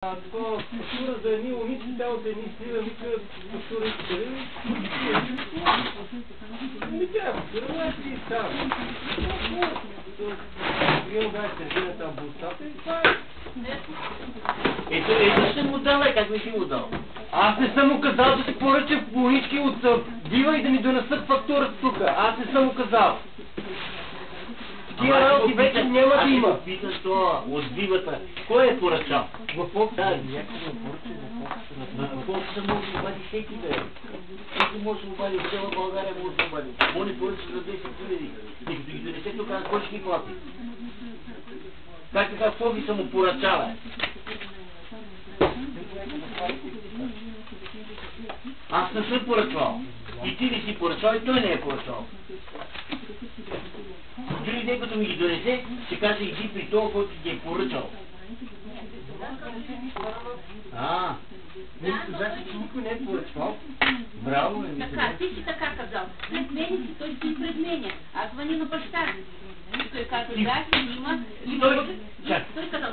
Такова фактура за едни умици, цялото едни сливе, вика фактура и къде. Не тя фактура, аз си става. Прием дай сърдина там в устата и това е. Ето ще му дала, как ми си му дал? Аз не съм му казал да си поръча болнички от Дива и да ми донесат фактурата тук. Аз не съм му казал. Тия работи вече няма да има. Аз питам това от Дивата. Кой е поръчал? В Фокс? Да, някой ме поръча в Фокс. Фокс може да обади всеки да е. Всеки може да обади, в цяла България може да обади. Мони поръча за 10 000. И като ги донесе тук, аз кой ще ги плати? Как така Фокс са му поръчава? Аз не съм поръчвал. И ти не си поръчвал, и той не е поръчвал. Дори ден като ми ги донесе, ще каже иди при това, който ти е поръчал. Не ми казахте, че никой не е поръчвал. Браво, не ми Така, ти си така казал. Пред мене си, той си пред мене. Аз звъни на баща. И той каза, да, си има. И той казал,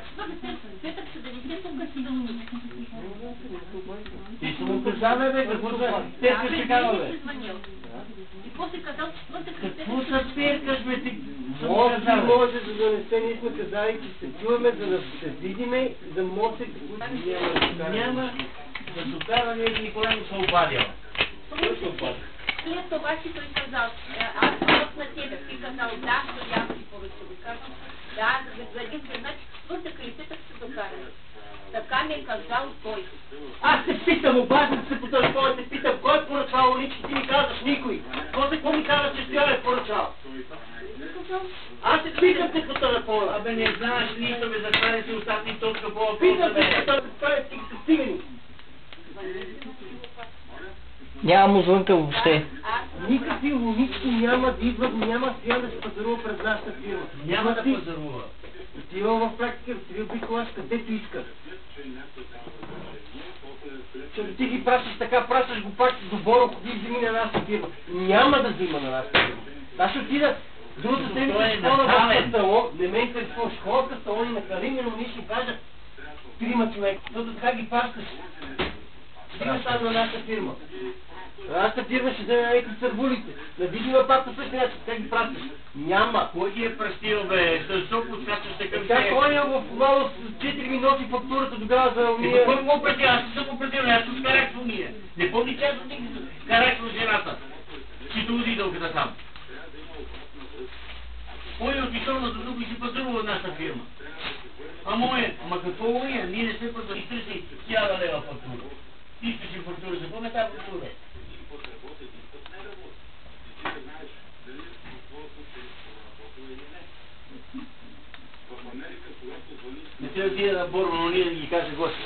Петър ще донесе тук си да умни. Ти си му казал, бе, какво за Петър ще казал, бе? И после казал, четвъртък ще Какво са Петър, бе, ти? Може да донесе, ние сме казали, че се чуваме, за да се видиме, да може Няма да докара, никога не се обадил. След това си той казал, аз съм на тебе, ти казал, да, що я си поръчал. Казвам, да, за един ден, значи четвъртък или петък ще докараме. Така ми е казал той. Аз те питам, обаждам се по този повод, те питам, кой е поръчал улички, ти ми казваш никой. Какво ми казваш, че стоя е поръчал? Аз те питам те по този повод. Абе, не знаеш нищо, бе, затваря си устата и точка по Питам те по този повод, ти се стигани. Няма му звънка въобще. Никакви улички няма да идват, няма сега да се пазарува през нашата фирма. Няма да пазарува. Отива в практика, отива при колаш, където искаш. Защото ти ги пращаш така, пращаш го пак до Боро, ходи и вземи на нашата фирма. Няма да взима на нашата фирма. Аз ще отида другата седмица в школа в Касталон, не ме интересува школа в Касталон и на Калимено, ние ще кажа трима човека. Защото така ги пращаш. Стига там на нашата фирма. Нашата фирма ще вземе някакви цървулите. Навидима пак по същия начин, как ги пращаш. Няма. Кой ги е пръстил, бе? Защо подскачаш така? Как кой е в мало с 4 минути фактурата тогава за уния? Кой го определя? Аз не съм определен, аз съм карах с уния. Не помни, че аз от никога карах с жената. Чито удителката там. Кой е отишъл на друго и си пазарува нашата фирма? Ама какво уния? Ние не сме пазарили. Изтърси 1000 лева фактура. Искаш фактура, запомня тази фактура. Не трябва да иде на Борба, но ние да ги каже гости.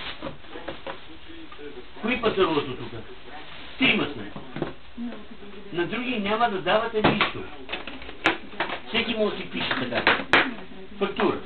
Кои пазаруват от тук? Трима сме. На други няма да давате нищо. Всеки може да си пише така. Фактура.